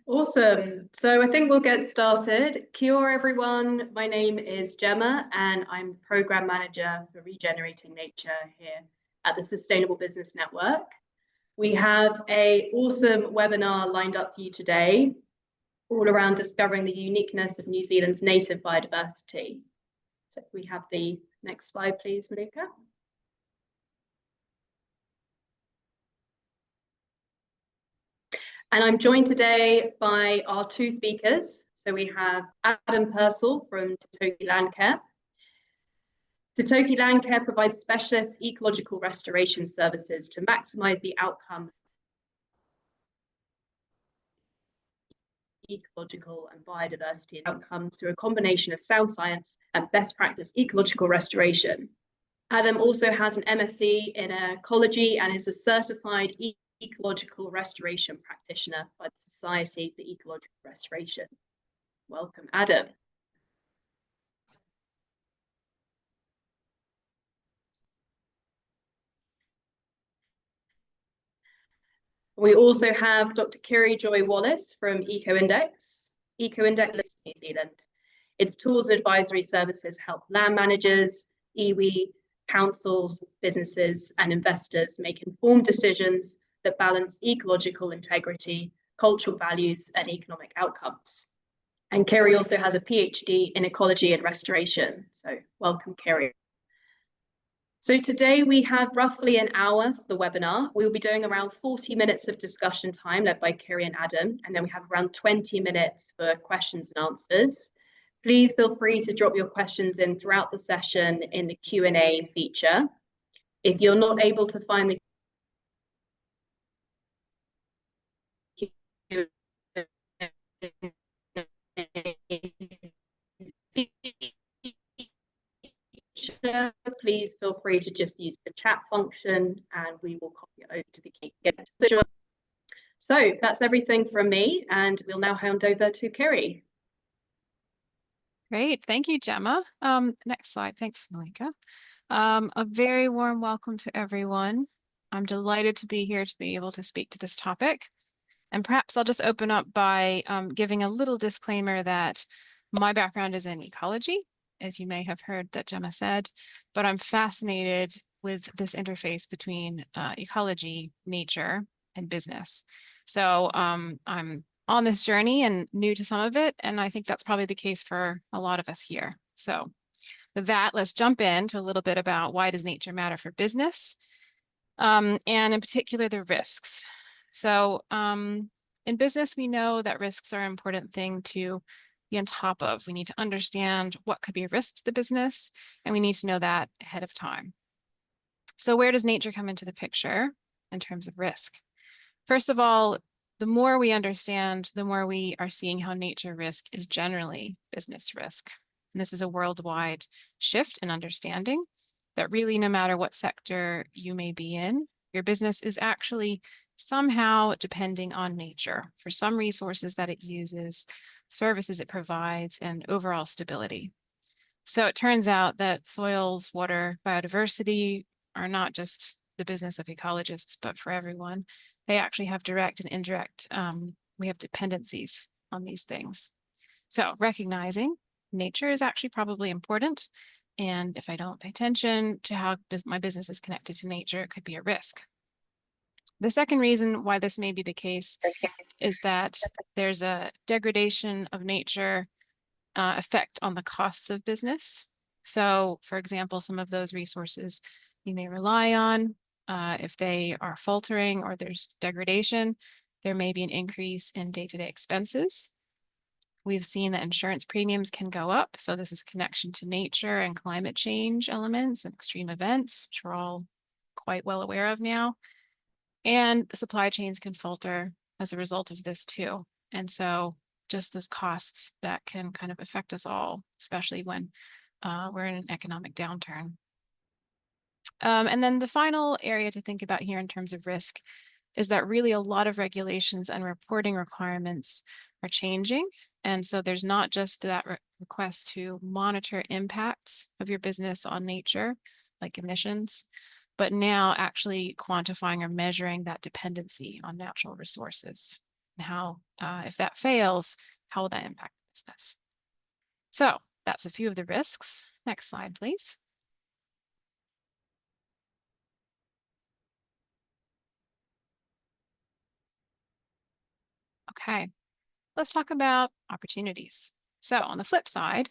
Awesome. So I think we'll get started. Kia ora, everyone. My name is Gemma, and I'm Program Manager for Regenerating Nature here at the Sustainable Business Network. We have an awesome webinar lined up for you today, all around discovering the uniqueness of New Zealand's native biodiversity. So if we have the next slide, please, Malika. And I'm joined today by our two speakers. So we have Adam Purcell from Tītoki Landcare. Tītoki Landcare provides specialist ecological restoration services to maximize the outcome ecological and biodiversity outcomes through a combination of sound science and best practice ecological restoration. Adam also has an MSc in ecology and is a certified ecological restoration practitioner by the Society for Ecological Restoration. Welcome, Adam. We also have Dr. Kiri Joy Wallace from EcoIndex. EcoIndex New Zealand. Its tools and advisory services help land managers, iwi, councils, businesses, and investors make informed decisions that balance ecological integrity, cultural values, and economic outcomes. And Kiri also has a PhD in ecology and restoration. So welcome, Kiri. So today we have roughly an hour for the webinar. We'll be doing around 40 minutes of discussion time led by Kiri and Adam, and then we have around 20 minutes for questions and answers. Please feel free to drop your questions in throughout the session in the Q&A feature. If you're not able to find the please feel free to just use the chat function and we will copy it over to the guest. So that's everything from me, and we'll now hand over to Kiri. Great, thank you, Gemma. Next slide, thanks, Malika. A very warm welcome to everyone. I'm delighted to be here to be able to speak to this topic. And perhaps I'll just open up by giving a little disclaimer that my background is in ecology, as you may have heard that Gemma said, but I'm fascinated with this interface between ecology, nature, and business. So I'm on this journey and new to some of it, and I think that's probably the case for a lot of us here. So with that, let's jump into a little bit about why does nature matter for business, and in particular the risks. So in business, we know that risks are an important thing to be on top of. We need to understand what could be a risk to the business, and we need to know that ahead of time. So where does nature come into the picture in terms of risk? First of all, the more we understand, the more we are seeing how nature risk is generally business risk. And this is a worldwide shift in understanding that really no matter what sector you may be in, your business is actually somehow depending on nature for some resources that it uses, services it provides, and overall stability. So it turns out that soils, water, biodiversity are not just the business of ecologists, but for everyone. They actually have direct and indirect, we have dependencies on these things. So recognizing nature is actually probably important. And if I don't pay attention to how my business is connected to nature, it could be a risk. The second reason why this may be the case is that there's a degradation of nature effect on the costs of business. So, for example, some of those resources you may rely on, if they are faltering or there's degradation, there may be an increase in day-to-day expenses. We've seen that insurance premiums can go up. So this is connection to nature and climate change elements and extreme events, which we're all quite well aware of now. And the supply chains can falter as a result of this too. And so just those costs that can kind of affect us all, especially when we're in an economic downturn. And then the final area to think about here in terms of risk is that really a lot of regulations and reporting requirements are changing. And so there's not just that request to monitor impacts of your business on nature, like emissions, but now actually quantifying or measuring that dependency on natural resources. and how, if that fails, how will that impact the business? So that's a few of the risks. Next slide, please. Okay, let's talk about opportunities. So on the flip side,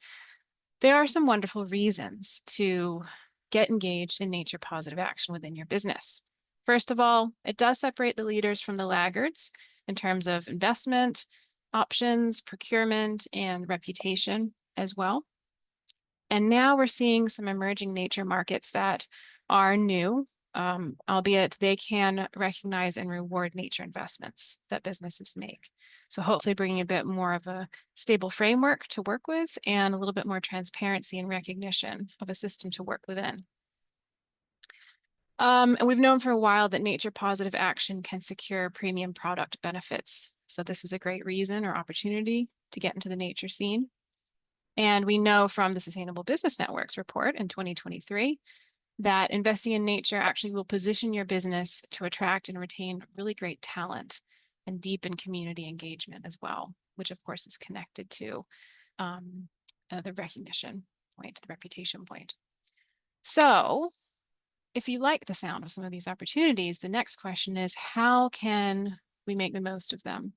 there are some wonderful reasons to get engaged in nature positive action within your business. First of all, it does separate the leaders from the laggards in terms of investment, options, procurement, and reputation as well. And now we're seeing some emerging nature markets that are new, albeit they can recognize and reward nature investments that businesses make. So hopefully bringing a bit more of a stable framework to work with and a little bit more transparency and recognition of a system to work within. And we've known for a while that nature positive action can secure premium product benefits. So this is a great reason or opportunity to get into the nature scene. And we know from the Sustainable Business Network's report in 2023 that investing in nature actually will position your business to attract and retain really great talent and deepen community engagement as well, which of course is connected to the recognition point, the reputation point. So if you like the sound of some of these opportunities, the next question is, how can we make the most of them?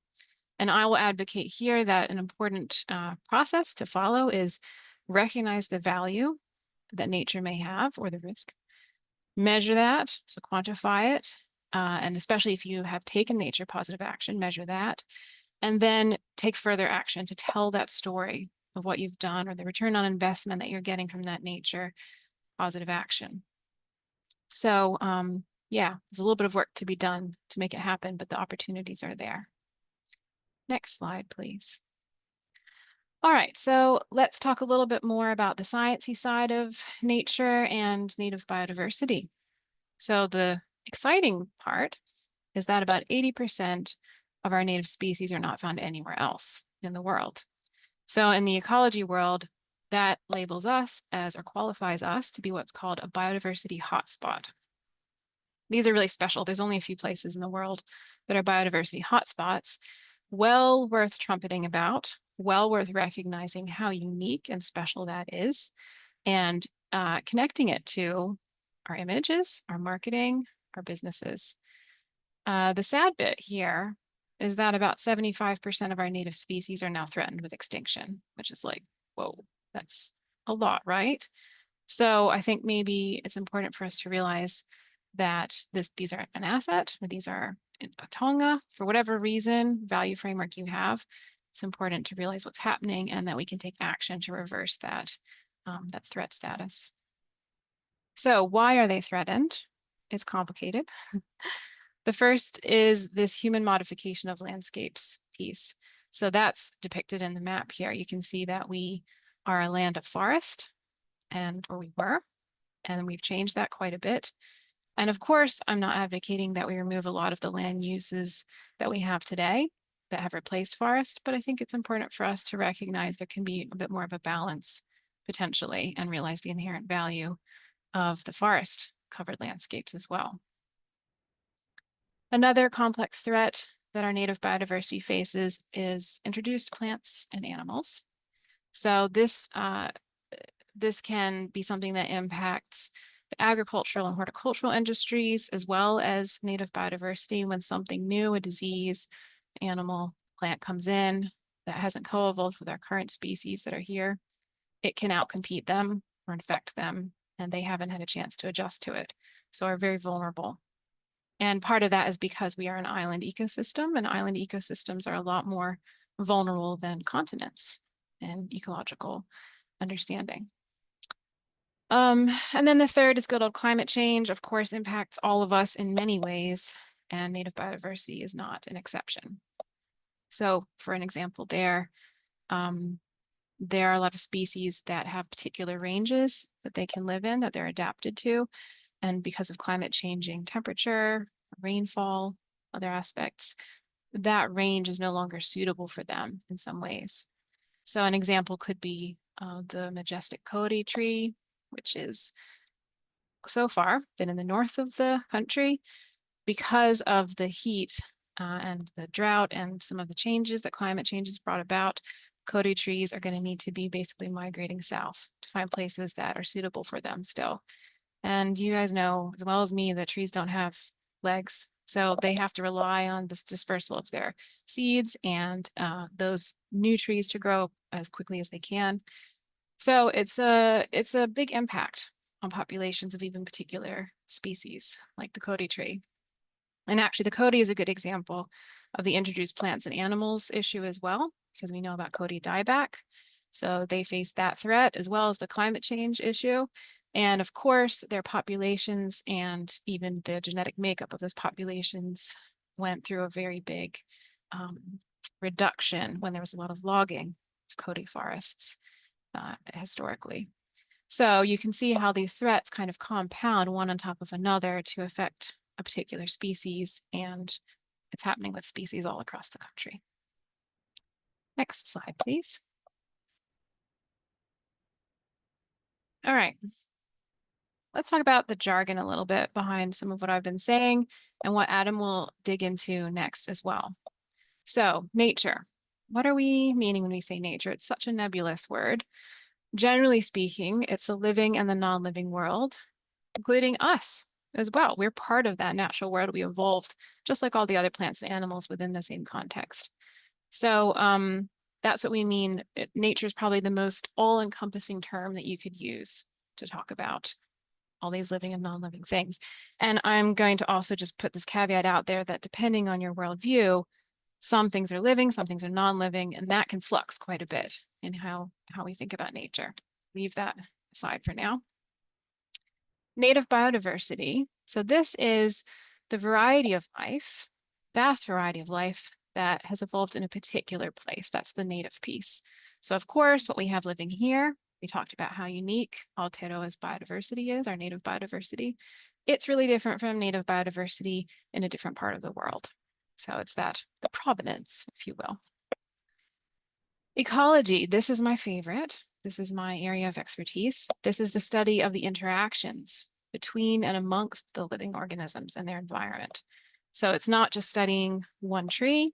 And I will advocate here that an important process to follow is recognize the value that nature may have or the risk, measure that, so quantify it, and especially if you have taken nature positive action, measure that, and then take further action to tell that story of what you've done or the return on investment that you're getting from that nature positive action. So yeah, there's a little bit of work to be done to make it happen, but the opportunities are there. Next slide, please. All right, so let's talk a little bit more about the sciencey side of nature and native biodiversity. So the exciting part is that about 80% of our native species are not found anywhere else in the world. So in the ecology world, that labels us as, or qualifies us to be what's called a biodiversity hotspot. These are really special. There's only a few places in the world that are biodiversity hotspots. Well worth trumpeting about, well worth recognizing how unique and special that is, and connecting it to our images, our marketing, our businesses. The sad bit here is that about 75% of our native species are now threatened with extinction, which is like, whoa, that's a lot, right? So I think maybe it's important for us to realize that these are an asset, or these are a tonga, for whatever reason, value framework you have. It's important to realize what's happening and that we can take action to reverse that, that threat status. So why are they threatened? It's complicated. The first is this human modification of landscapes piece. So that's depicted in the map here. You can see that we are a land of forest, or we were, and we've changed that quite a bit. And of course, I'm not advocating that we remove a lot of the land uses that we have today that have replaced forest, but I think it's important for us to recognize there can be a bit more of a balance potentially and realize the inherent value of the forest covered landscapes as well. Another complex threat that our native biodiversity faces is introduced plants and animals. So this can be something that impacts the agricultural and horticultural industries, as well as native biodiversity. When something new, a disease, animal, plant comes in that hasn't co-evolved with our current species that are here, it can outcompete them or infect them, and they haven't had a chance to adjust to it. So are very vulnerable. And part of that is because we are an island ecosystem, and island ecosystems are a lot more vulnerable than continents in ecological understanding. And then the third is good old climate change, of course, impacts all of us in many ways, and native biodiversity is not an exception. So for an example there are a lot of species that have particular ranges that they can live in, that they're adapted to. And because of climate changing temperature, rainfall, other aspects, that range is no longer suitable for them in some ways. So an example could be the majestic coyote tree, which is so far been in the north of the country. Because of the heat and the drought and some of the changes that climate change has brought about, Coati trees are going to need to be basically migrating south to find places that are suitable for them still. And you guys know as well as me that trees don't have legs, so they have to rely on this dispersal of their seeds and those new trees to grow as quickly as they can. So it's a big impact on populations of even particular species like the Coati tree. And actually the Coati is a good example of the introduced plants and animals issue as well, because we know about Coati dieback. So they face that threat as well as the climate change issue. And of course, their populations and even the genetic makeup of those populations went through a very big reduction when there was a lot of logging of Coati forests historically. So you can see how these threats kind of compound one on top of another to affect a particular species, and it's happening with species all across the country. Next slide, please. All right. Let's talk about the jargon a little bit behind some of what I've been saying and what Adam will dig into next as well. So nature, what are we meaning when we say nature? It's such a nebulous word. Generally speaking, it's the living and the non-living world, including us as well. We're part of that natural world. We evolved just like all the other plants and animals within the same context. So that's what we mean. Nature is probably the most all-encompassing term that you could use to talk about all these living and non-living things. And I'm going to also just put this caveat out there that depending on your worldview, some things are living, some things are non-living, and that can flux quite a bit in how we think about nature. Leave that aside for now. Native biodiversity. So this is the variety of life, vast variety of life that has evolved in a particular place. That's the native piece. So of course, what we have living here, we talked about how unique Aotearoa's biodiversity is, our native biodiversity. It's really different from native biodiversity in a different part of the world. So it's the provenance, if you will. Ecology, this is my favorite. This is my area of expertise. This is the study of the interactions between and amongst the living organisms and their environment. So it's not just studying one tree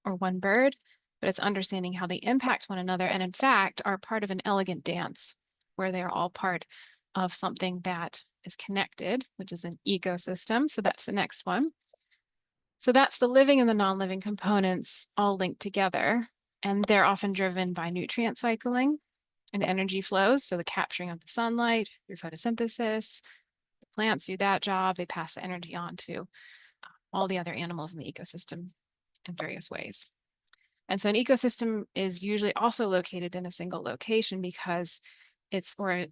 or one bird, but it's understanding how they impact one another and in fact are part of an elegant dance where they are all part of something that is connected, which is an ecosystem. So that's the next one. So that's the living and the non-living components all linked together, and they're often driven by nutrient cycling and energy flows. So the capturing of the sunlight through photosynthesis, the plants do that job. They pass the energy on to all the other animals in the ecosystem in various ways. And so an ecosystem is usually also located in a single location because an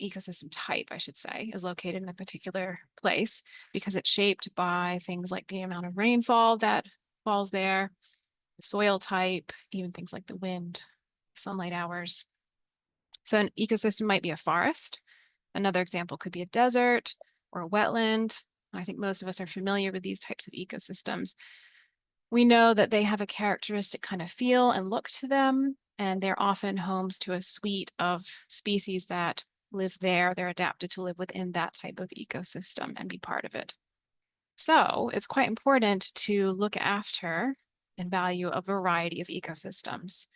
ecosystem type, I should say, is located in a particular place because it's shaped by things like the amount of rainfall that falls there, the soil type, even things like the wind, sunlight hours. So an ecosystem might be a forest. Another example could be a desert or a wetland. I think most of us are familiar with these types of ecosystems. We know that they have a characteristic kind of feel and look to them, and they're often homes to a suite of species that live there. They're adapted to live within that type of ecosystem and be part of it. So it's quite important to look after and value a variety of ecosystems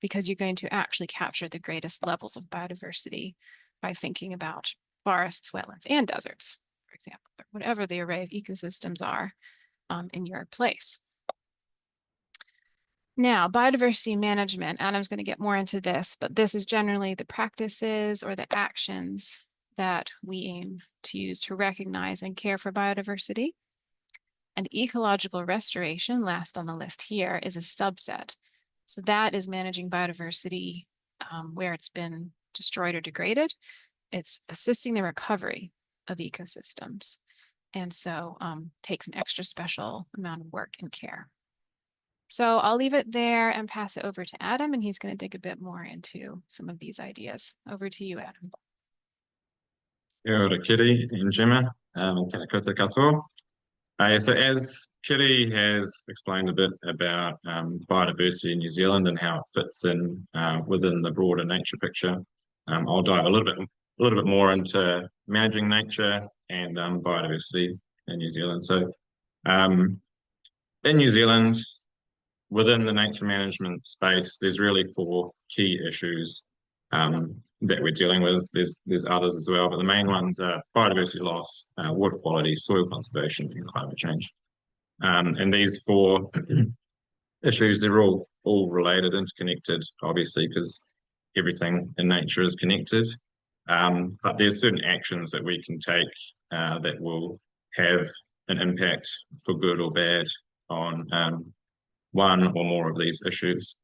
because you're going to actually capture the greatest levels of biodiversity by thinking about forests, wetlands, and deserts, for example, or whatever the array of ecosystems are in your place. Now, biodiversity management, Adam's going to get more into this, but this is generally the practices or the actions that we aim to use to recognize and care for biodiversity. And ecological restoration, last on the list here, is a subset. So that is managing biodiversity where it's been destroyed or degraded. It's assisting the recovery of ecosystems. And so takes an extra special amount of work and care. So I'll leave it there and pass it over to Adam, and he's going to dig a bit more into some of these ideas. Over to you, Adam. Kia ora Kiri and Gemma, tēnā koutou katoa. So as Kiri has explained a bit about biodiversity in New Zealand and how it fits in within the broader nature picture, I'll dive a little bit more into managing nature and biodiversity in New Zealand. So in New Zealand, within the nature management space, there's really 4 key issues that we're dealing with. There's others as well, but the main ones are biodiversity loss, water quality, soil conservation, and climate change. And these 4 issues, they're all related, interconnected, obviously, because everything in nature is connected. But there's certain actions that we can take that will have an impact for good or bad on one or more of these issues.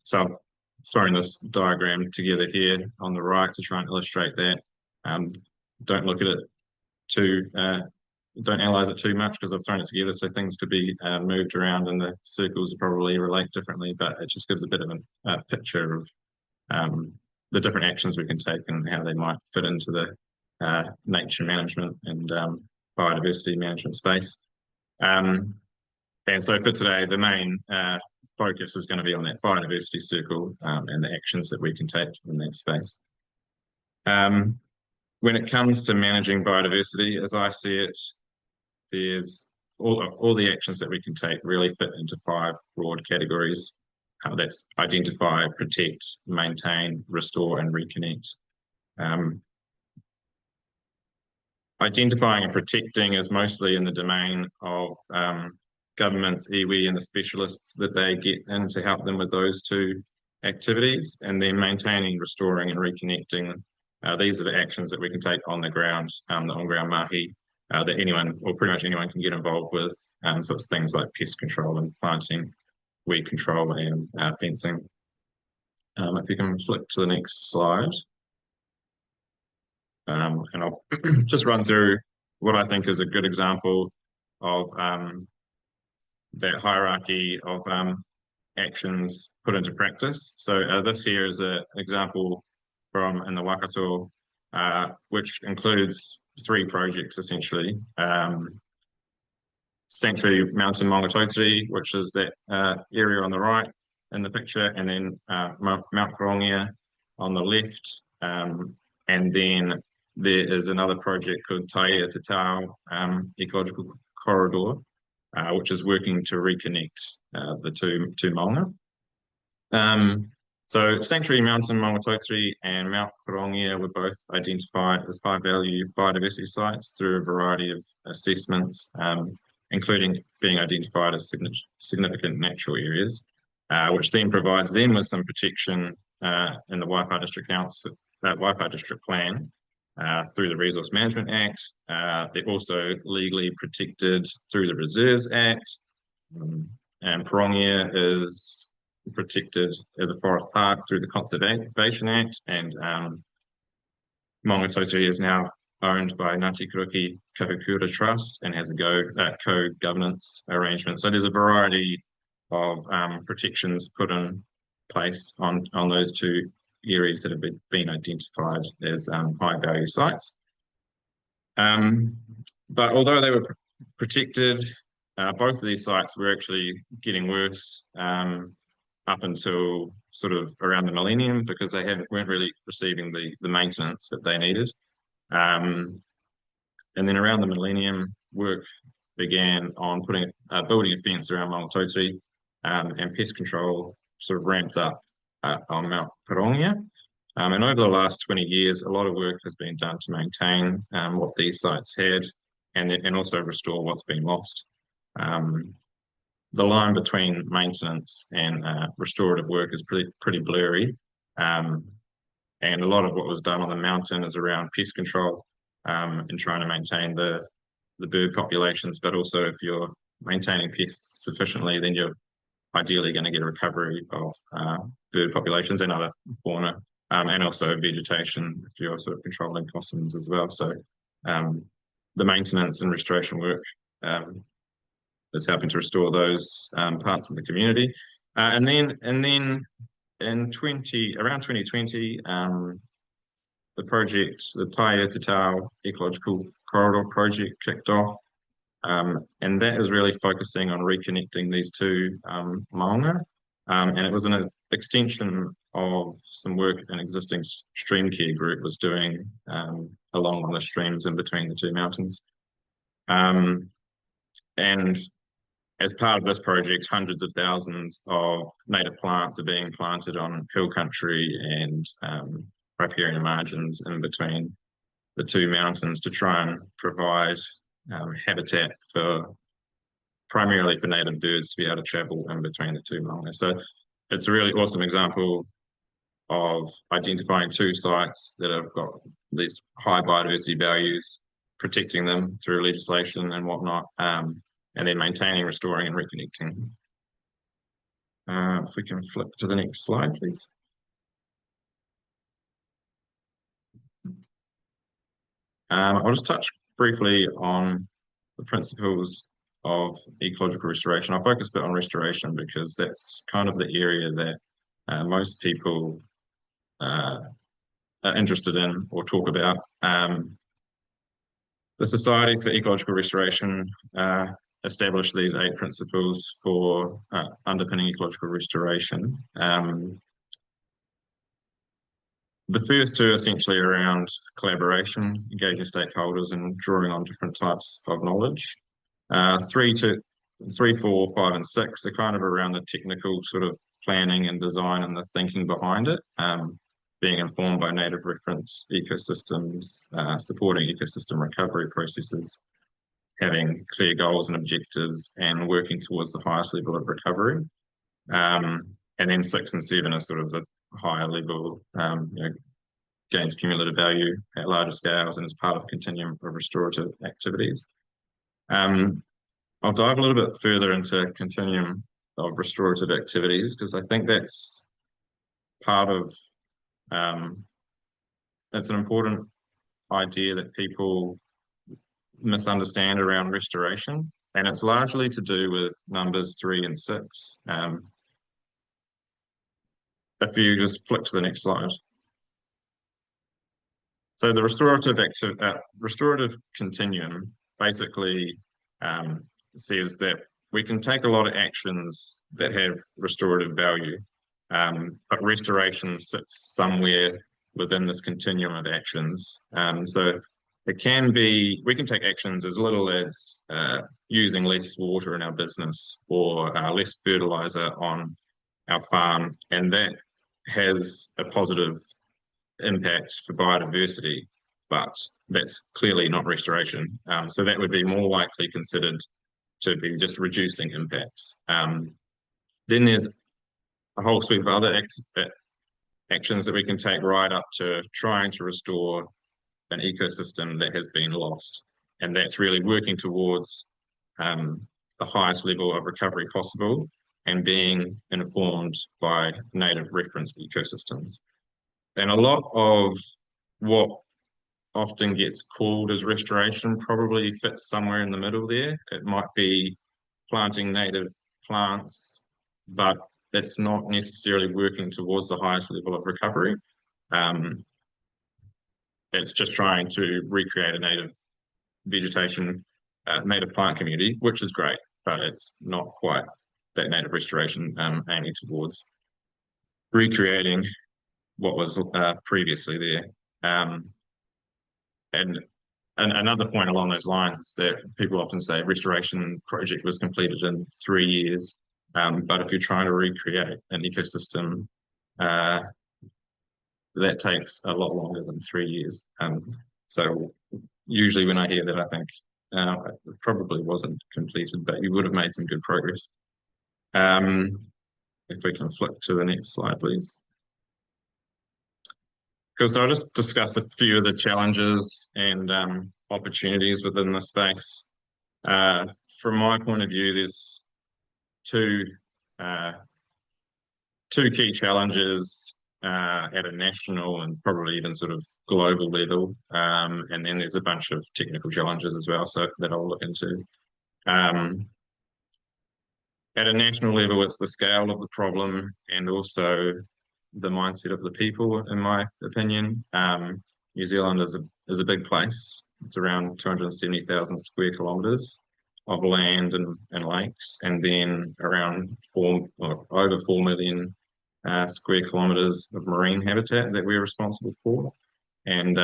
So I'm throwing this diagram together here on the right to try and illustrate that. Don't look at it don't analyze it too much, because I've thrown it together so things could be moved around and the circles probably relate differently, but it just gives a bit of a picture of the different actions we can take and how they might fit into the nature management and biodiversity management space. And so for today, the main focus is going to be on that biodiversity circle and the actions that we can take in that space. When it comes to managing biodiversity, as I see it, there's all the actions that we can take really fit into 5 broad categories. That's identify, protect, maintain, restore, and reconnect. Identifying and protecting is mostly in the domain of governments, iwi, and the specialists that they get in to help them with those 2 activities. And then maintaining, restoring, and reconnecting, these are the actions that we can take on the ground, the on-ground mahi, that anyone, or pretty much anyone, can get involved with. So it's things like pest control and planting, weed control, and fencing. If you can flick to the next slide. And I'll just run through what I think is a good example of that hierarchy of actions put into practice. So this here is an example from in the Waikato, which includes 3 projects essentially. Sanctuary Mountain Maungatautari, which is that area on the right in the picture, and then Mount Karongia on the left. And then there is another project called Taia Te Tau Ecological Corridor, which is working to reconnect the two maunga. So Sanctuary Mountain Maungatautari and Mount Karongia were both identified as high-value biodiversity sites through a variety of assessments, including being identified as significant natural areas, which then provides them with some protection in the Waipa District Council, Waipa District Plan, through the Resource Management Act. They're also legally protected through the Reserves Act, and Karongia is protected as a forest park through the Conservation Act, and Maungatautari is now owned by Ngāti Karuki Kahukura Trust and has a co-governance arrangement. So there's a variety of protections put in place on those 2 areas that have been identified as high-value sites. But although they were protected, both of these sites were actually getting worse up until sort of around the millennium, because they weren't really receiving the maintenance that they needed. And then around the millennium, work began on building a fence around Maungatautari, and pest control sort of ramped up on Mount Karongia. And over the last 20 years, a lot of work has been done to maintain what these sites had, and also restore what's been lost. The line between maintenance and restorative work is pretty blurry. And a lot of what was done on the mountain is around pest control and trying to maintain the bird populations. But also, if you're maintaining pests sufficiently, then you're ideally going to get a recovery of bird populations and other fauna, and also vegetation if you're sort of controlling possums as well. So the maintenance and restoration work is helping to restore those parts of the community. And then in around 2020, the project, the Taia Te Tau Ecological Corridor project, kicked off. And that is really focusing on reconnecting these 2 maunga. And it was an extension of some work an existing stream care group was doing along the streams in between the 2 mountains. And as part of this project, hundreds of thousands of native plants are being planted on hill country and riparian margins in between the two mountains to try and provide habitat primarily for native birds to be able to travel in between the two maunga. So it's a really awesome example of identifying two sites that have got these high biodiversity values, protecting them through legislation and whatnot, and then maintaining, restoring and reconnecting. If we can flip to the next slide, please. I'll just touch briefly on the principles of ecological restoration. I'll focus a bit on restoration because that's kind of the area that most people are interested in or talk about. The Society for Ecological Restoration established these 8 principles for underpinning ecological restoration. The first 2 essentially around collaboration, engaging stakeholders and drawing on different types of knowledge. 3, 4, 5 and 6 are kind of around the technical sort of planning and design and the thinking behind it, being informed by native reference ecosystems, supporting ecosystem recovery processes, having clear goals and objectives and working towards the highest level of recovery. And then 6 and 7 are sort of the higher level, gains cumulative value at larger scales and is part of a continuum of restorative activities. I'll dive a little bit further into continuum of restorative activities because I think that's part of, that's an important idea that people misunderstand around restoration, and it's largely to do with numbers 3 and 6. If you just flick to the next slide. So the restorative continuum basically says that we can take a lot of actions that have restorative value, but restoration sits somewhere within this continuum of actions. So it can be, we can take actions as little as using less water in our business or less fertilizer on our farm, and that has a positive impact for biodiversity, but that's clearly not restoration. So that would be more likely considered to be just reducing impacts. Then there's a whole suite of other actions that we can take right up to trying to restore an ecosystem that has been lost. And that's really working towards the highest level of recovery possible and being informed by native referenced ecosystems. And a lot of what often gets called as restoration probably fits somewhere in the middle there. It might be planting native plants, but it's not necessarily working towards the highest level of recovery. It's just trying to recreate a native vegetation, native plant community, which is great, but it's not quite that native restoration aiming towards recreating what was previously there. And another point along those lines is that people often say restoration project was completed in 3 years, but if you're trying to recreate an ecosystem, that takes a lot longer than 3 years. So usually when I hear that, I think it probably wasn't completed, but you would have made some good progress. If we can flip to the next slide, please. Cool, so I'll just discuss a few of the challenges and opportunities within the space. From my point of view, there's two key challenges at a national and probably even sort of global level, and then there's a bunch of technical challenges as well, so that I'll look into. At a national level, it's the scale of the problem and also the mindset of the people, in my opinion. New Zealand is a big place. It's around 270,000 square kilometres of land and lakes, and then around over 4 million square kilometres of marine habitat that we're responsible for. And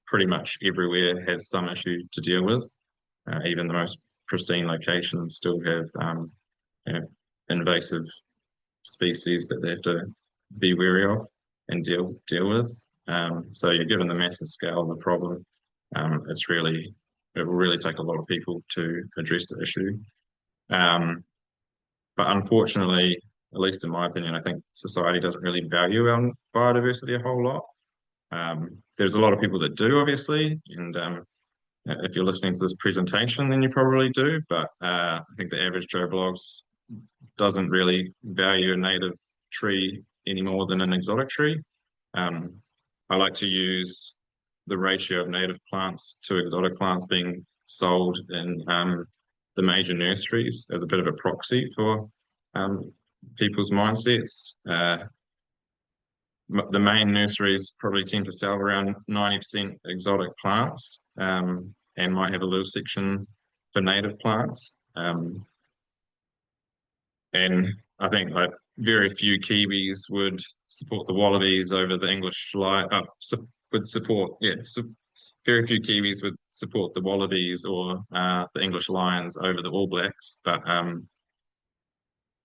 pretty much everywhere has some issue to deal with. Even the most pristine locations still have you know, invasive species that they have to be wary of and deal with. So you're given the massive scale of the problem, it will really take a lot of people to address the issue. But unfortunately, at least in my opinion, I think society doesn't really value our biodiversity a whole lot. There's a lot of people that do, obviously, and if you're listening to this presentation, then you probably do, but I think the average Joe Blogs doesn't really value a native tree any more than an exotic tree. I like to use the ratio of native plants to exotic plants being sold in the major nurseries as a bit of a proxy for people's mindsets. The main nurseries probably tend to sell around 90% exotic plants and might have a little section for native plants. And I think like very few Kiwis would support the wallabies over the English lion. Very few Kiwis would support the wallabies or the English lions over the All Blacks, but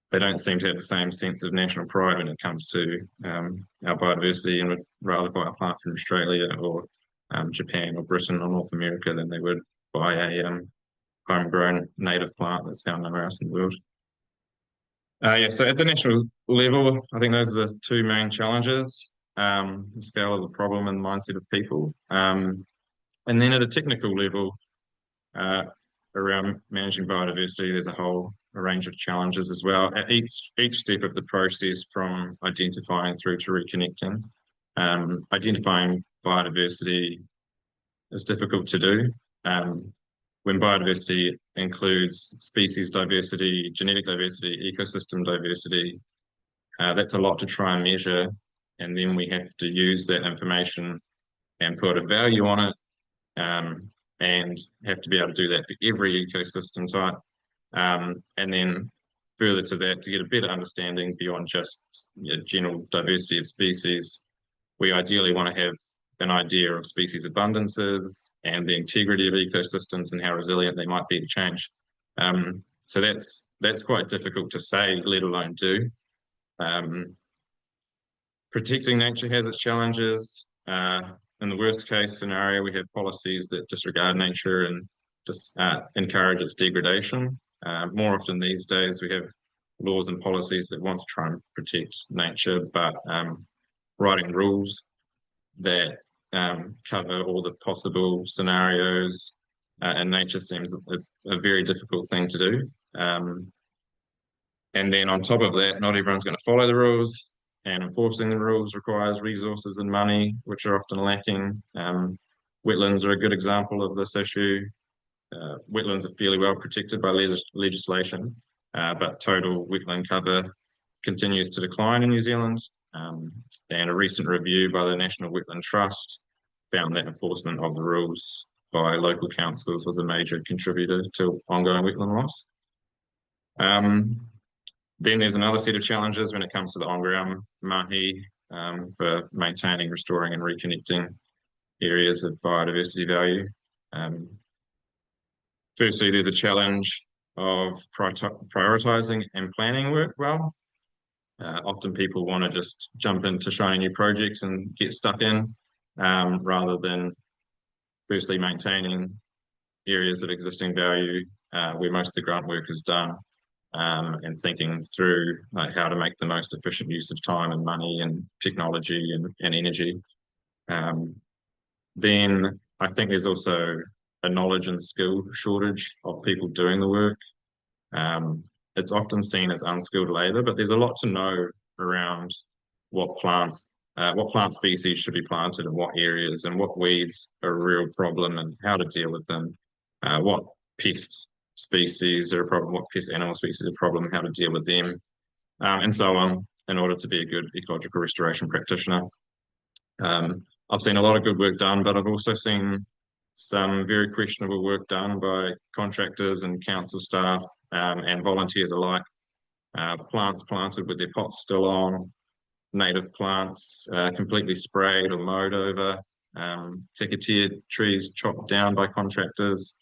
they don't seem to have the same sense of national pride when it comes to our biodiversity, and would rather buy a plant from Australia or Japan or Britain or North America than they would buy a homegrown native plant that's found nowhere else in the world. So at the national level, I think those are the two main challenges, the scale of the problem and the mindset of people. And then at a technical level, around managing biodiversity, there's a range of challenges as well. At each step of the process, from identifying through to reconnecting, identifying biodiversity is difficult to do. When biodiversity includes species diversity, genetic diversity, ecosystem diversity, that's a lot to try and measure, and then we have to use that information and put a value on it, and have to be able to do that for every ecosystem type. And then further to that, to get a better understanding beyond just general diversity of species, we ideally want to have an idea of species abundances and the integrity of ecosystems and how resilient they might be to change. So that's quite difficult to say, let alone do. Protecting nature has its challenges. In the worst case scenario, we have policies that disregard nature and just encourage its degradation. More often these days, we have laws and policies that want to try and protect nature, but writing rules that cover all the possible scenarios in nature seems a very difficult thing to do. And then on top of that, not everyone's going to follow the rules, and enforcing the rules requires resources and money, which are often lacking. Wetlands are a good example of this issue. Wetlands are fairly well protected by legislation, but total wetland cover continues to decline in New Zealand. And a recent review by the National Wetland Trust found that enforcement of the rules by local councils was a major contributor to ongoing wetland loss. Then there's another set of challenges when it comes to the on-ground mahi for maintaining, restoring and reconnecting areas of biodiversity value. Firstly, there's a challenge of prioritising and planning work well. Often people want to just jump into shiny new projects and get stuck in, rather than firstly maintaining areas of existing value where most of the grunt work is done, and thinking through like how to make the most efficient use of time and money and technology and energy. Then I think there's also a knowledge and skill shortage of people doing the work. It's often seen as unskilled labor, but there's a lot to know around what plant species should be planted in what areas, and what weeds are a real problem and how to deal with them, what pest species are a problem, what pest animal species are a problem, how to deal with them, and so on, in order to be a good ecological restoration practitioner. I've seen a lot of good work done, but I've also seen some very questionable work done by contractors and council staff and volunteers alike. Plants planted with their pots still on, native plants completely sprayed or mowed over, kakatea trees chopped down by contractors,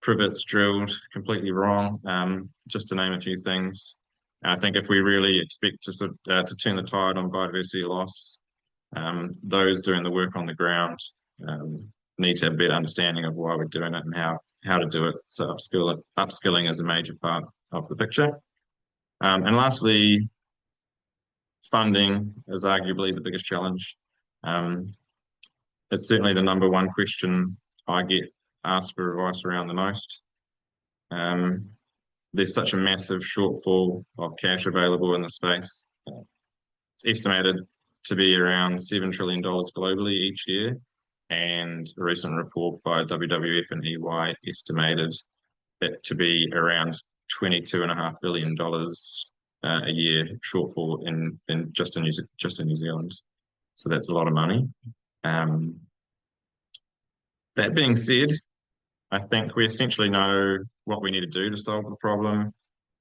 privets drilled completely wrong, just to name a few things. And I think if we really expect to to turn the tide on biodiversity loss, those doing the work on the ground need to have a better understanding of why we're doing it and how to do it. So upskilling is a major part of the picture. And lastly, funding is arguably the biggest challenge. It's certainly the number one question I get asked for advice around the most. There's such a massive shortfall of cash available in the space. It's estimated to be around $7 trillion globally each year, and a recent report by WWF and EY estimated it to be around $22.5 billion a year shortfall in just in New Zealand. So that's a lot of money. That being said, I think we essentially know what we need to do to solve the problem.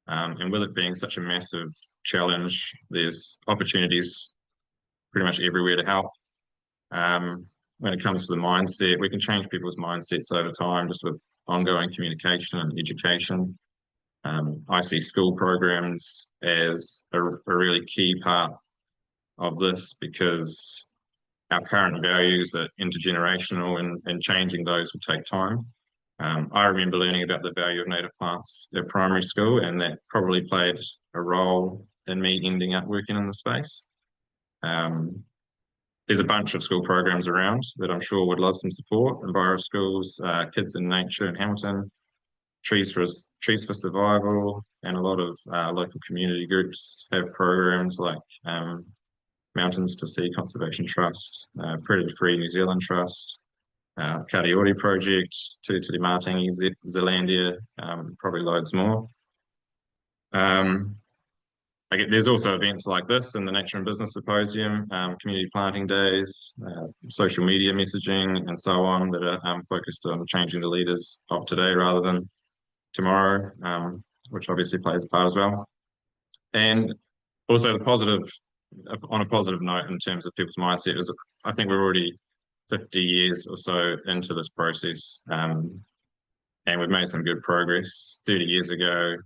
And with it being such a massive challenge, there's opportunities pretty much everywhere to help. When it comes to the mindset, we can change people's mindsets over time just with ongoing communication and education. I see school programs as a really key part of this, because our current values are intergenerational, and changing those will take time. I remember learning about the value of native plants at primary school, and that probably played a role in me ending up working in the space. There's a bunch of school programs around that I'm sure would love some support. Enviro Schools, Kids in Nature in Hamilton, Trees for Survival, and a lot of local community groups have programs like Mountains to Sea Conservation Trust, Predator Free New Zealand Trust, Kariori Project, Tītoki Landcare, Zealandia, probably loads more. There's also events like this in the Nature and Business Symposium, community planting days, social media messaging, and so on, that are focused on changing the leaders of today rather than tomorrow, which obviously plays a part as well. And also on a positive note in terms of people's mindset, is I think we're already 50 years or so into this process, and we've made some good progress. 30 years ago,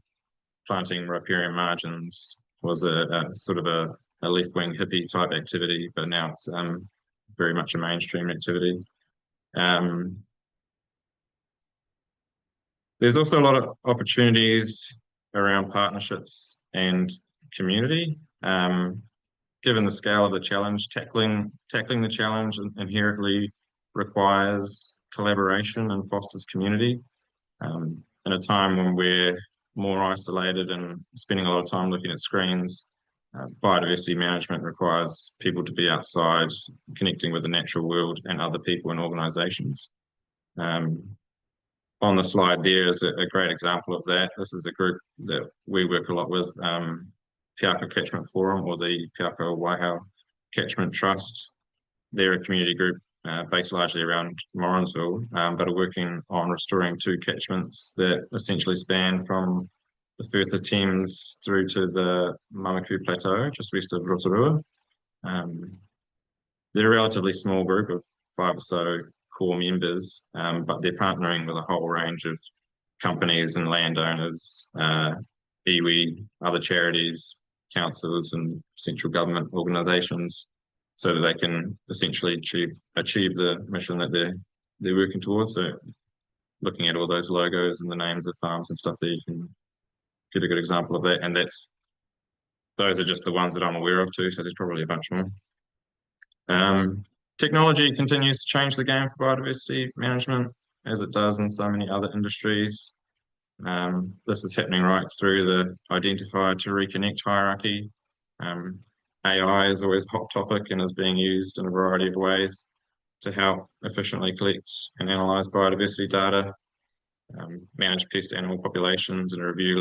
planting riparian margins was a sort of a left-wing hippie type activity, but now it's very much a mainstream activity. There's also a lot of opportunities around partnerships and community. Given the scale of the challenge, tackling the challenge inherently requires collaboration and fosters community. In a time when we're more isolated and spending a lot of time looking at screens, biodiversity management requires people to be outside, connecting with the natural world and other people and organisations. On the slide there is a great example of that. This is a group that we work a lot with, Piako Catchment Forum, or the Piako Waihao Catchment Trust. They're a community group based largely around Morrinsville, but are working on restoring 2 catchments that essentially span from the Firth of Thames through to the Mamaku Plateau, just west of Rotorua. They're a relatively small group of 5 or so core members, but they're partnering with a whole range of companies and landowners, iwi, other charities, councils, and central government organisations, so that they can essentially achieve the mission that they're working towards. So looking at all those logos and the names of farms and stuff there, you can get a good example of that. And those are just the ones that I'm aware of too, so there's probably a bunch more. Technology continues to change the game for biodiversity management, as it does in so many other industries. This is happening right through the identify to reconnect hierarchy. AI is always a hot topic and is being used in a variety of ways to help efficiently collect and analyse biodiversity data, manage pest animal populations, and review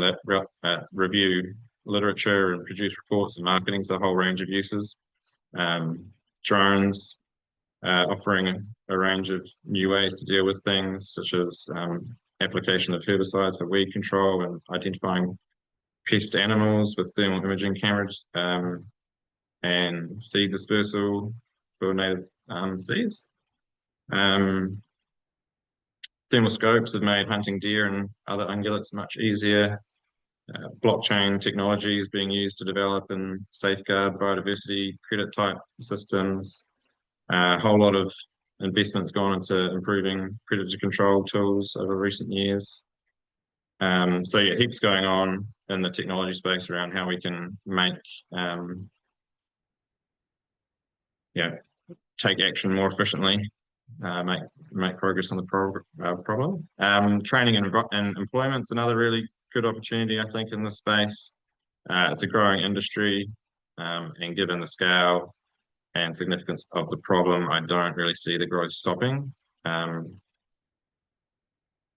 literature and produce reports and marketing. So a whole range of uses. Drones, offering a range of new ways to deal with things, such as application of herbicides for weed control and identifying pest animals with thermal imaging cameras, and seed dispersal for native seeds. Thermal scopes have made hunting deer and other ungulates much easier. Blockchain technology is being used to develop and safeguard biodiversity credit type systems. A whole lot of investments gone into improving predator control tools over recent years. So yeah, heaps going on in the technology space around how we can make take action more efficiently, make progress on the problem. Training and employment's another really good opportunity, I think, in this space. It's a growing industry, and given the scale and significance of the problem, I don't really see the growth stopping.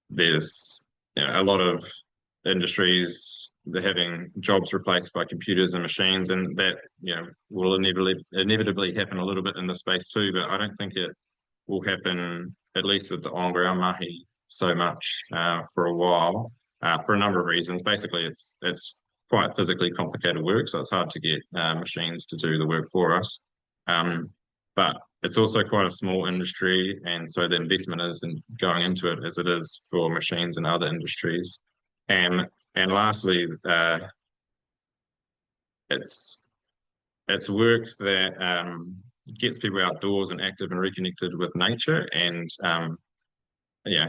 There's a lot of industries, they're having jobs replaced by computers and machines, and that will inevitably happen a little bit in this space too, but I don't think it will happen, at least with the on-ground mahi, so much for a while, for a number of reasons. Basically, it's quite physically complicated work, so it's hard to get machines to do the work for us. But it's also quite a small industry, and so the investment isn't going into it as it is for machines and other industries. And lastly, it's work that gets people outdoors and active and reconnected with nature, and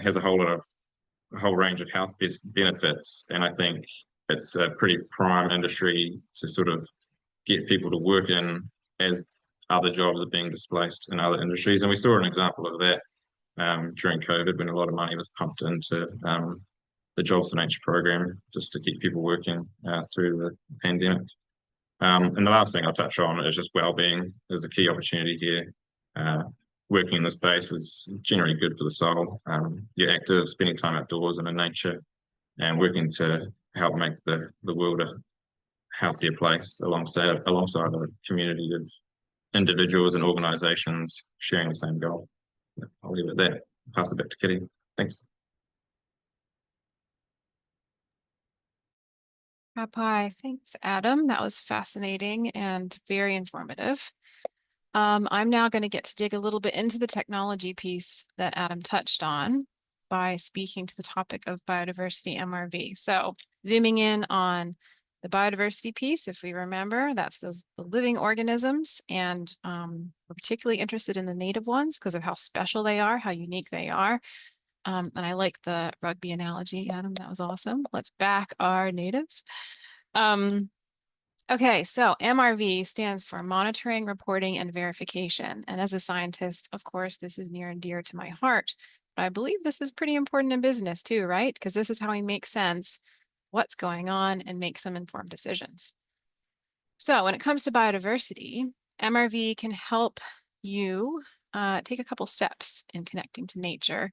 has a whole range of health benefits. And I think it's a pretty prime industry to sort of get people to work in as other jobs are being displaced in other industries. And we saw an example of that during COVID, when a lot of money was pumped into the Jobs for Nature program just to keep people working through the pandemic. And the last thing I'll touch on is just well-being is a key opportunity here. Working in this space is generally good for the soul. You're active, spending time outdoors and in nature, and working to help make the world a healthier place alongside a community of individuals and organisations sharing the same goal. I'll leave it at that. Pass it back to Kiri. Thanks. Hi, thanks, Adam. That was fascinating and very informative. I'm now going to get to dig a little bit into the technology piece that Adam touched on by speaking to the topic of biodiversity MRV. So zooming in on the biodiversity piece, if we remember, that's the living organisms, and we're particularly interested in the native ones because of how special they are, how unique they are. And I like the rugby analogy, Adam, that was awesome. Let's back our natives. Okay, so MRV stands for monitoring, reporting, and verification. And as a scientist, of course, this is near and dear to my heart. But I believe this is pretty important in business too, right? Because this is how we make sense what's going on and make some informed decisions. So when it comes to biodiversity, MRV can help you take a couple steps in connecting to nature.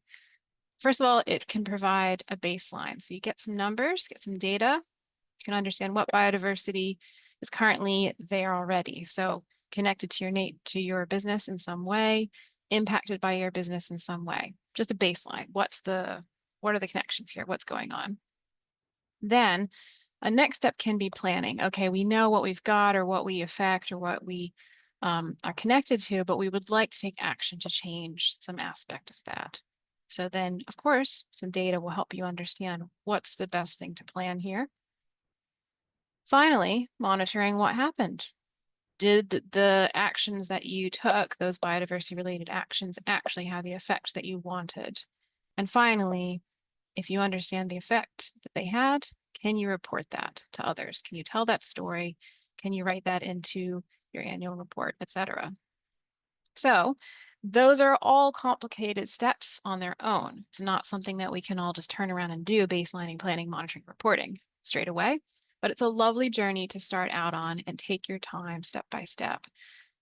First of all, it can provide a baseline. So you get some numbers, get some data. You can understand what biodiversity is currently there already. So connected to your business in some way, impacted by your business in some way. Just a baseline. What are the connections here? What's going on? Then a next step can be planning. Okay, we know what we've got or what we affect or what we are connected to, but we would like to take action to change some aspect of that. So then, of course, some data will help you understand what's the best thing to plan here. Finally, monitoring what happened. Did the actions that you took, those biodiversity related actions, actually have the effect that you wanted? And finally, if you understand the effect that they had, can you report that to others? Can you tell that story? Can you write that into your annual report, etc.? So those are all complicated steps on their own. It's not something that we can all just turn around and do, baselining, planning, monitoring, reporting straight away. But it's a lovely journey to start out on and take your time step by step.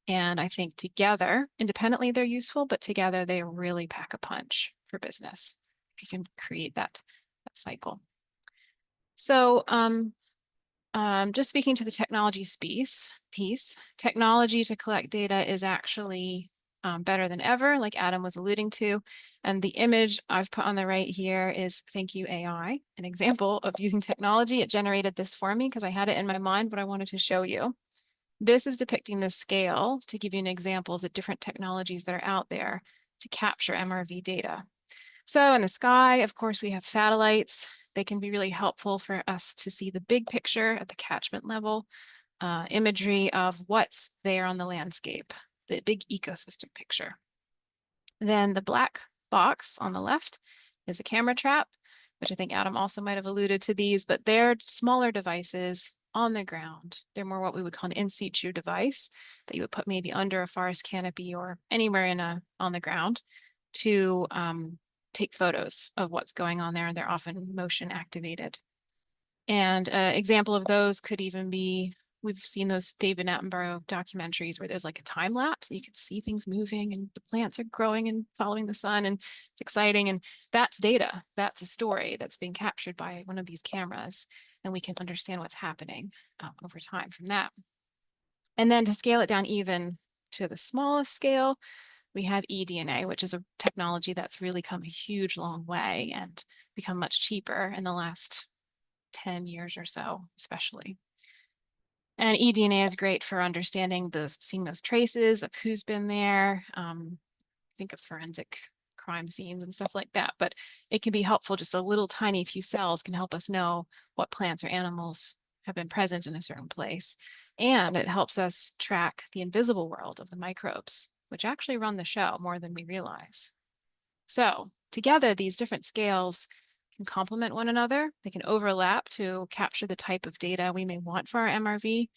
And I think together, independently, they're useful, but together they really pack a punch for business if you can create that cycle. So just speaking to the technology piece, technology to collect data is actually better than ever, like Adam was alluding to. And the image I've put on the right here is thank you AI, an example of using technology. It generated this for me because I had it in my mind, but I wanted to show you. This is depicting the scale to give you an example of the different technologies that are out there to capture MRV data. So in the sky, of course, we have satellites. They can be really helpful for us to see the big picture at the catchment level, imagery of what's there on the landscape, the big ecosystem picture. Then the black box on the left is a camera trap, which I think Adam also might have alluded to these, but they're smaller devices on the ground. They're more what we would call an in situ device that you would put maybe under a forest canopy or anywhere on the ground to take photos of what's going on there, and they're often motion activated. And an example of those could even be, we've seen those David Attenborough documentaries where there's like a time lapse and you can see things moving and the plants are growing and following the sun, and it's exciting. And that's data. That's a story that's being captured by one of these cameras, and we can understand what's happening over time from that. And then to scale it down even to the smallest scale, we have eDNA, which is a technology that's really come a huge long way and become much cheaper in the last 10 years or so, especially. And eDNA is great for understanding seeing those traces of who's been there. Think of forensic crime scenes and stuff like that, but it can be helpful. Just a little tiny few cells can help us know what plants or animals have been present in a certain place. And it helps us track the invisible world of the microbes, which actually run the show more than we realize. So together, these different scales can complement one another. They can overlap to capture the type of data we may want for our MRV.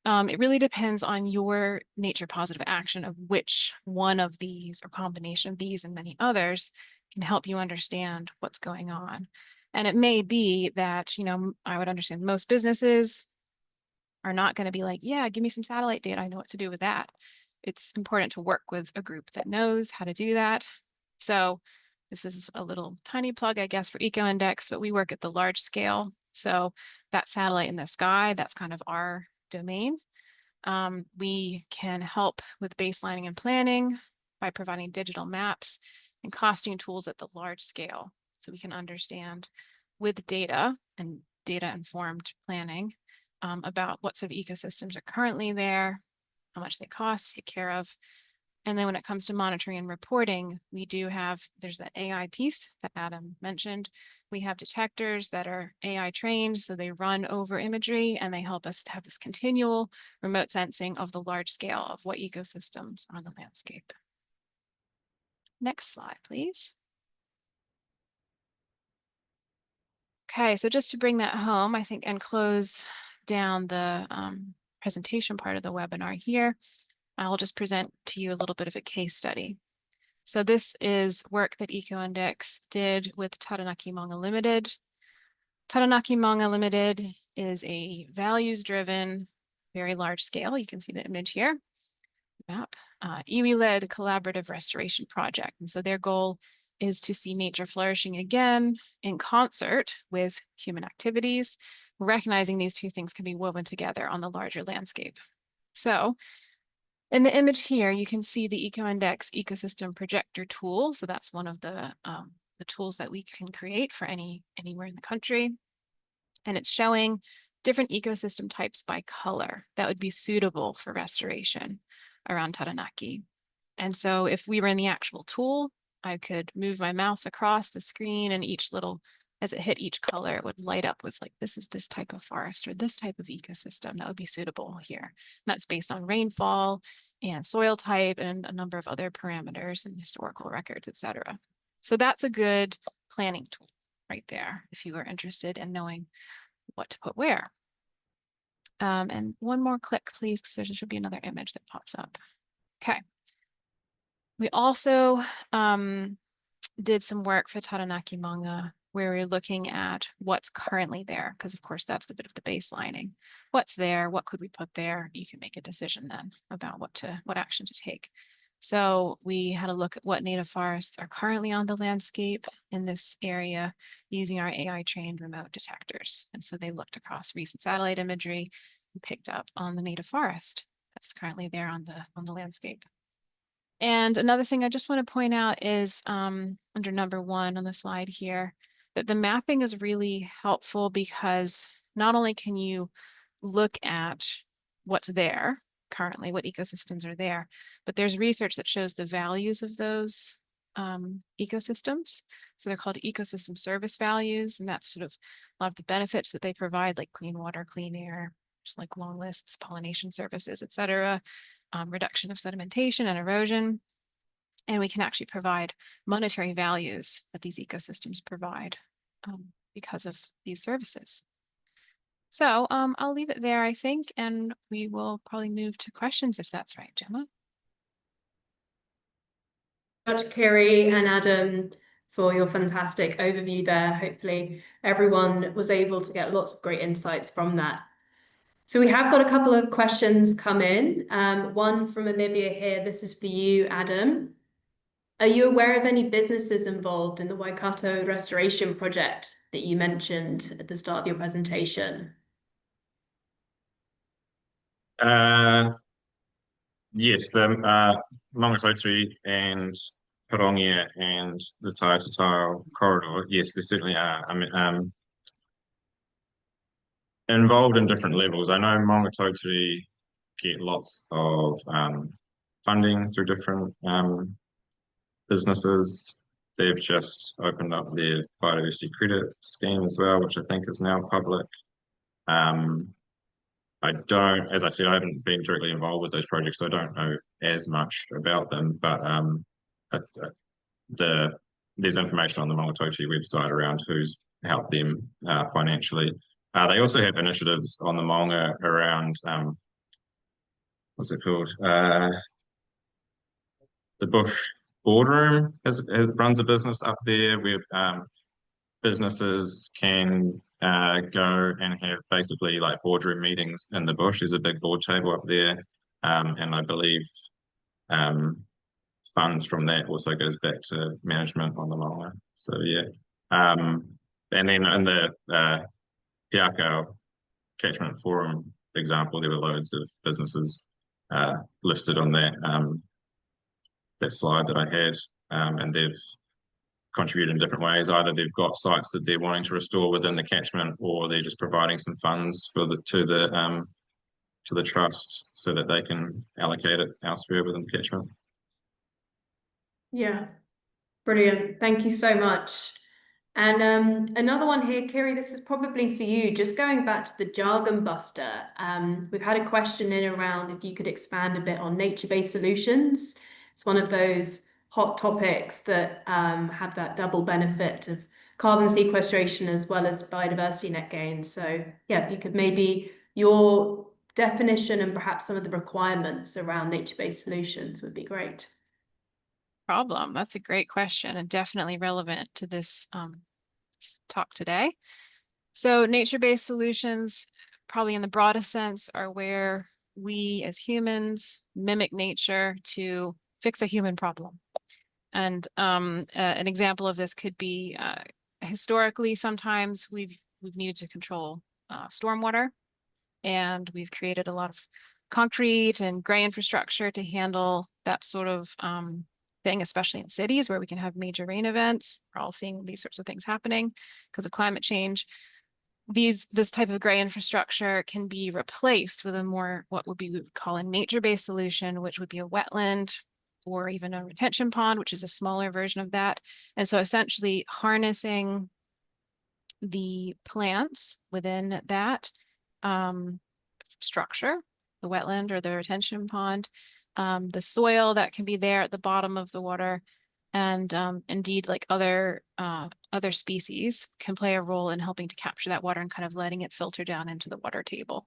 It really depends on your nature positive action of which one of these or combination of these and many others can help you understand what's going on. And it may be that, I would understand most businesses are not going to be like, yeah, give me some satellite data. I know what to do with that. It's important to work with a group that knows how to do that. So this is a little tiny plug, I guess, for EcoIndex, but we work at the large scale. So that satellite in the sky, that's kind of our domain. We can help with baselining and planning by providing digital maps and costing tools at the large scale. So we can understand with data and data-informed planning about what sort of ecosystems are currently there, how much they cost to take care of. And then when it comes to monitoring and reporting, we do have, there's that AI piece that Adam mentioned. We have detectors that are AI trained, so they run over imagery and they help us to have this continual remote sensing of the large scale of what ecosystems are on the landscape. Next slide, please. Okay, so just to bring that home, I think, and close down the presentation part of the webinar here, I'll just present to you a little bit of a case study. So this is work that EcoIndex did with Taranaki Maunga Limited. Taranaki Maunga Limited is a values-driven, very large scale, you can see the image here, map, iwi-led collaborative restoration project. And so their goal is to see nature flourishing again in concert with human activities, recognizing these two things can be woven together on the larger landscape. So in the image here, you can see the EcoIndex ecosystem projector tool. So that's one of the tools that we can create for anywhere in the country. And it's showing different ecosystem types by color that would be suitable for restoration around Taranaki. And so if we were in the actual tool, I could move my mouse across the screen, and each little, as it hit each color, it would light up with like, this is this type of forest or this type of ecosystem that would be suitable here. And that's based on rainfall and soil type and a number of other parameters and historical records, etc. So that's a good planning tool right there if you are interested in knowing what to put where. And one more click, please, because there should be another image that pops up. Okay. We also did some work for Taranaki Maunga where we're looking at what's currently there, because of course that's the bit of the baselining. What's there? What could we put there? You can make a decision then about what action to take. So we had a look at what native forests are currently on the landscape in this area using our AI trained remote detectors. And so they looked across recent satellite imagery and picked up on the native forest that's currently there on the landscape. And another thing I just want to point out is under number 1 on the slide here, that the mapping is really helpful because not only can you look at what's there currently, what ecosystems are there, but there's research that shows the values of those ecosystems. So they're called ecosystem service values, and that's sort of a lot of the benefits that they provide, like clean water, clean air, just like long lists, pollination services, etc., reduction of sedimentation and erosion. And we can actually provide monetary values that these ecosystems provide because of these services. So I'll leave it there, I think, and we will probably move to questions if that's right, Gemma. Dr. Kiri and Adam, for your fantastic overview there. Hopefully everyone was able to get lots of great insights from that. So we have got a couple of questions come in. One from Olivia here. This is for you, Adam. Are you aware of any businesses involved in the Waikato restoration project that you mentioned at the start of your presentation? Yes, the Maungatautari and Parongia and the Aotearoa corridor. Yes, there certainly are. I mean, involved in different levels. I know Maungatautari get lots of funding through different businesses. They've just opened up their biodiversity credit scheme as well, which I think is now public. I don't, as I said, I haven't been directly involved with those projects, so I don't know as much about them, but there's information on the Maungatautari website around who's helped them financially. They also have initiatives on the Maunga around, what's it called? The Bush Boardroom runs a business up there where businesses can go and have basically like boardroom meetings in the bush. There's a big board table up there, and I believe funds from that also goes back to management on the Maunga. So yeah, and then in the Piakau Catchment Forum example, there were loads of businesses listed on that slide that I had, and they've contribute in different ways. Either they've got sites that they're wanting to restore within the catchment, or they're just providing some funds for to the trust so that they can allocate it elsewhere within the catchment. Yeah, brilliant. Thank you so much. And another one here, Kiri, this is probably for you. Just going back to the jargon buster, we've had a question in around if you could expand a bit on nature-based solutions. It's one of those hot topics that have that double benefit of carbon sequestration as well as biodiversity net gain. So yeah, if you could maybe your definition and perhaps some of the requirements around nature-based solutions would be great. Problem. That's a great question and definitely relevant to this talk today. So nature-based solutions, probably in the broadest sense, are where we as humans mimic nature to fix a human problem. And an example of this could be historically, sometimes we've needed to control stormwater, and we've created a lot of concrete and gray infrastructure to handle that sort of thing, especially in cities where we can have major rain events. We're all seeing these sorts of things happening because of climate change. This type of gray infrastructure can be replaced with a more, what we would call a nature-based solution, which would be a wetland or even a retention pond, which is a smaller version of that. And so essentially harnessing the plants within that structure, the wetland or the retention pond, the soil that can be there at the bottom of the water, and indeed like other species can play a role in helping to capture that water and kind of letting it filter down into the water table,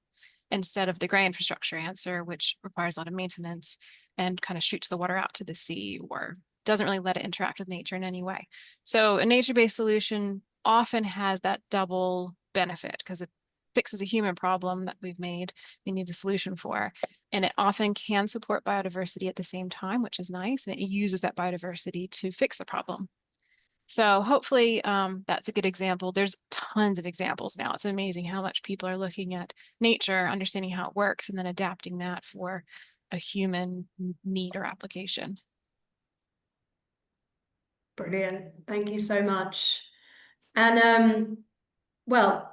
instead of the gray infrastructure answer, which requires a lot of maintenance and kind of shoots the water out to the sea or doesn't really let it interact with nature in any way. So a nature-based solution often has that double benefit because it fixes a human problem that we've made, we need a solution for, and it often can support biodiversity at the same time, which is nice, and it uses that biodiversity to fix the problem. So hopefully that's a good example. There's tons of examples now. It's amazing how much people are looking at nature, understanding how it works, and then adapting that for a human need or application. Brilliant. Thank you so much. And well,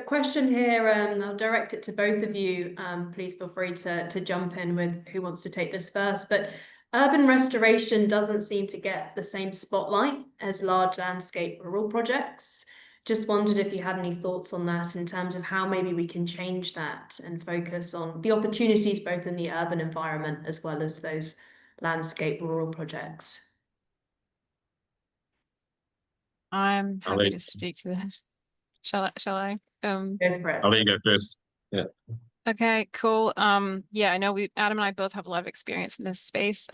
question here, I'll direct it to both of you. Please feel free to jump in with who wants to take this first. But Urban restoration doesn't seem to get the same spotlight as large landscape rural projects. Just wondered if you had any thoughts on that in terms of how maybe we can change that and focus on the opportunities both in the urban environment as well as those landscape rural projects. I'm happy to speak to that. Shall I? Go for it. I'll let you go first. Yeah. Okay, cool. Yeah, I know Adam and I both have a lot of experience in this space.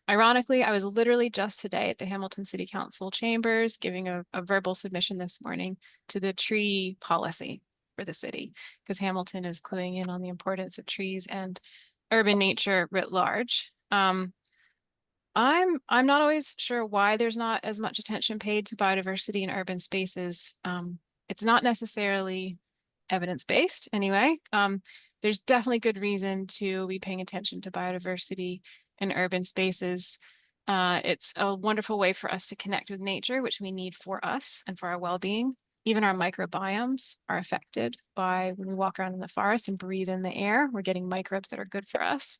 Ironically, I was literally just today at the Hamilton City Council chambers giving a verbal submission this morning to the tree policy for the city, because Hamilton is cluing in on the importance of trees and urban nature writ large. I'm not always sure why there's not as much attention paid to biodiversity in urban spaces. It's not necessarily evidence-based anyway. There's definitely good reason to be paying attention to biodiversity in urban spaces. It's a wonderful way for us to connect with nature, which we need for us and for our well-being. Even our microbiomes are affected by when we walk around in the forest and breathe in the air. We're getting microbes that are good for us.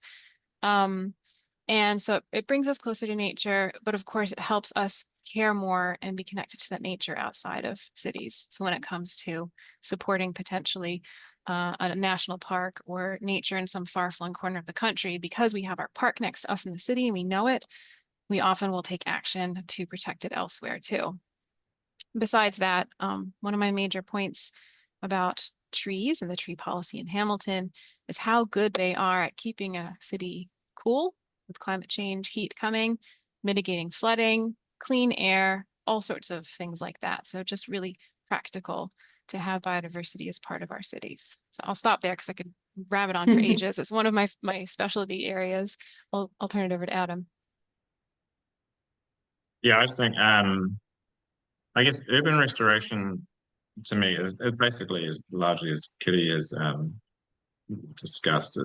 And so it brings us closer to nature, but of course it helps us care more and be connected to that nature outside of cities. So when it comes to supporting potentially a national park or nature in some far-flung corner of the country, because we have our park next to us in the city and we know it, we often will take action to protect it elsewhere too. Besides that, one of my major points about trees and the tree policy in Hamilton is how good they are at keeping a city cool with climate change, heat coming, mitigating flooding, clean air, all sorts of things like that. So just really practical to have biodiversity as part of our cities. So I'll stop there because I could rabbit on for ages. It's one of my specialty areas. I'll turn it over to Adam. Yeah, I just think I guess urban restoration to me is basically as largely as Kiri has discussed,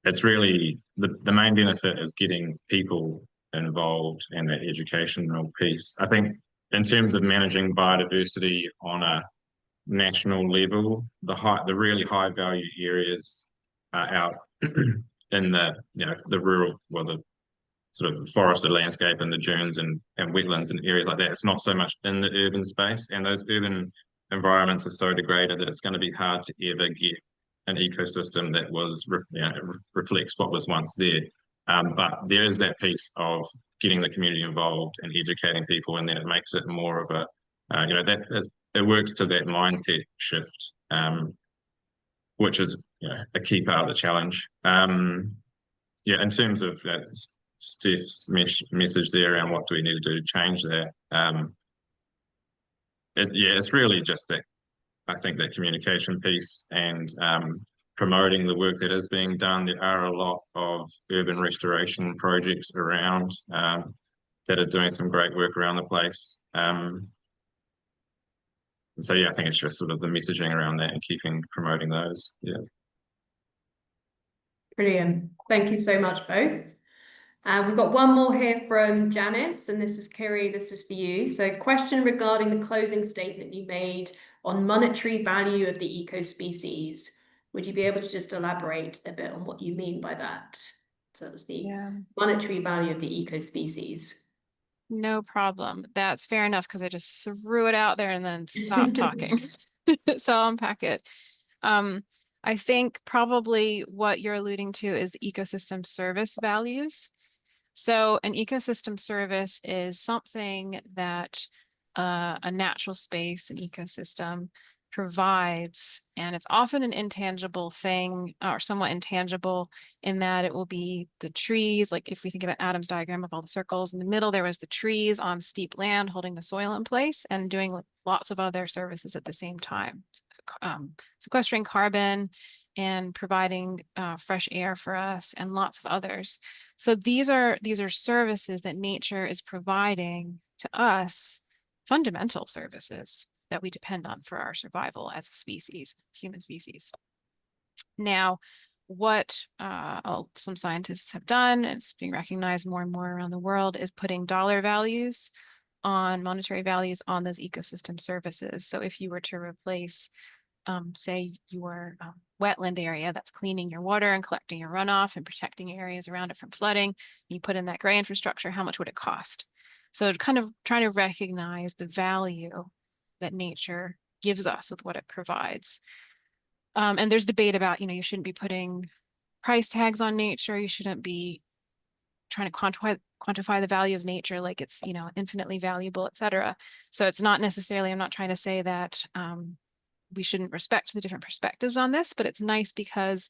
it's really the main benefit is getting people involved in that educational piece. I think in terms of managing biodiversity on a national level, the really high value areas are out in the rural, well, the sort of forested landscape and the dunes and wetlands and areas like that. It's not so much in the urban space, and those urban environments are so degraded that it's going to be hard to ever get an ecosystem that reflects what was once there. But there is that piece of getting the community involved and educating people, and then it makes it more of a, it works to that mindset shift, which is a key part of the challenge. In terms of Steph's message there around what do we need to do to change that, it's really just that, I think, that communication piece and promoting the work that is being done. There are a lot of urban restoration projects around that are doing some great work around the place. And so, I think it's just sort of the messaging around that and promoting those. Yeah. Brilliant. Thank you so much, both. We've got one more here from Janice, and this is Kiri, this is for you. So question regarding the closing statement you made on monetary value of the eco-species. Would you be able to just elaborate a bit on what you mean by that? So it was the monetary value of the eco-species. No problem. That's fair enough because I just threw it out there and then stopped talking. So I'll unpack it. I think probably what you're alluding to is ecosystem service values. So an ecosystem service is something that a natural space, an ecosystem, provides, and it's often an intangible thing or somewhat intangible in that it will be the trees. Like if we think about Adam's diagram of all the circles in the middle, there was the trees on steep land holding the soil in place and doing lots of other services at the same time, sequestering carbon and providing fresh air for us and lots of others. So these are services that nature is providing to us, fundamental services that we depend on for our survival as a species, human species. Now, what some scientists have done, and it's being recognized more and more around the world, is putting dollar values on monetary values on those ecosystem services. So if you were to replace say your wetland area that's cleaning your water and collecting your runoff and protecting areas around it from flooding, you put in that gray infrastructure, how much would it cost? So kind of trying to recognize the value that nature gives us with what it provides. And there's debate about, you shouldn't be putting price tags on nature. You shouldn't be trying to quantify the value of nature like it's, infinitely valuable, et cetera. So it's not necessarily, I'm not trying to say that we shouldn't respect the different perspectives on this, but it's nice because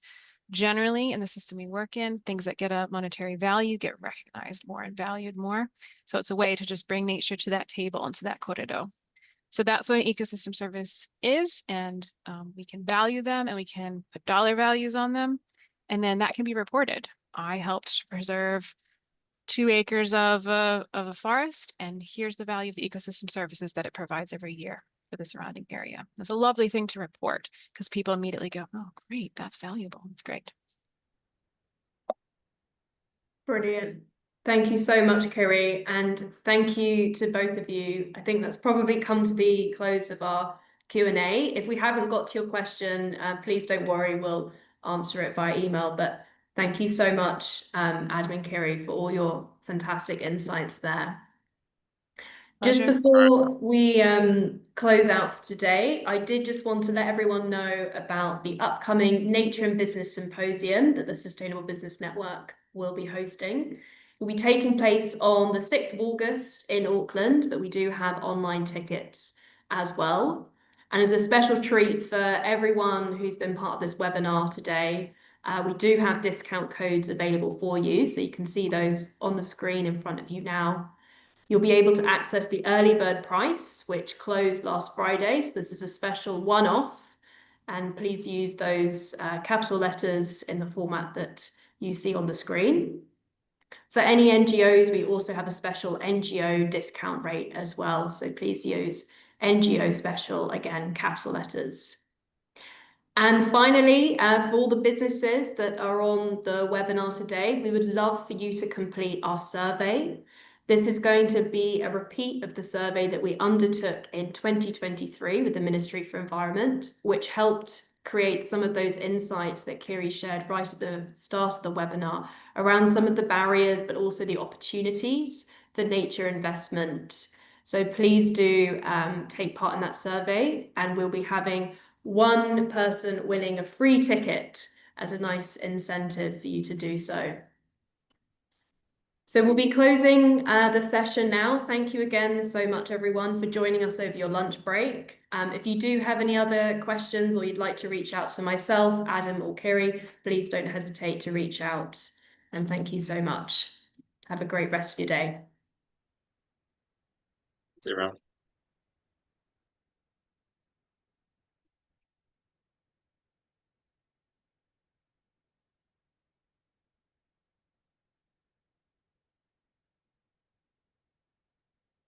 generally in the system we work in, things that get a monetary value get recognized more and valued more. So it's a way to just bring nature to that table and to that kōrero. So that's what an ecosystem service is, and we can value them and we can put dollar values on them, and then that can be reported. I helped to preserve 2 acres of a forest, and here's the value of the ecosystem services that it provides every year for the surrounding area. It's a lovely thing to report because people immediately go, oh, great, that's valuable. It's great. Brilliant. Thank you so much, Kiri, and thank you to both of you. I think that's probably come to the close of our Q&A. If we haven't got to your question, please don't worry, we'll answer it via email. But thank you so much, Adam and Kiri, for all your fantastic insights there. Pleasure. Just before we close out for today, I did just want to let everyone know about the upcoming Nature and Business Symposium that the Sustainable Business Network will be hosting. It will be taking place on the 6th of August in Auckland, but we do have online tickets as well. And as a special treat for everyone who's been part of this webinar today, we do have discount codes available for you, so you can see those on the screen in front of you now. You'll be able to access the early bird price, which closed last Friday. So this is a special one-off. And please use those capital letters in the format that you see on the screen. For any NGOs, we also have a special NGO discount rate as well. So please use NGO special, again, capital letters. And finally, for all the businesses that are on the webinar today, we would love for you to complete our survey. This is going to be a repeat of the survey that we undertook in 2023 with the Ministry for Environment, which helped create some of those insights that Kiri shared right at the start of the webinar around some of the barriers, but also the opportunities for nature investment. So please do take part in that survey, and we'll be having one person winning a free ticket as a nice incentive for you to do so. So we'll be closing the session now. Thank you again so much, everyone, for joining us over your lunch break. If you do have any other questions or you'd like to reach out to myself, Adam, or Kiri, please don't hesitate to reach out. And thank you so much. Have a great rest of your day. See you around.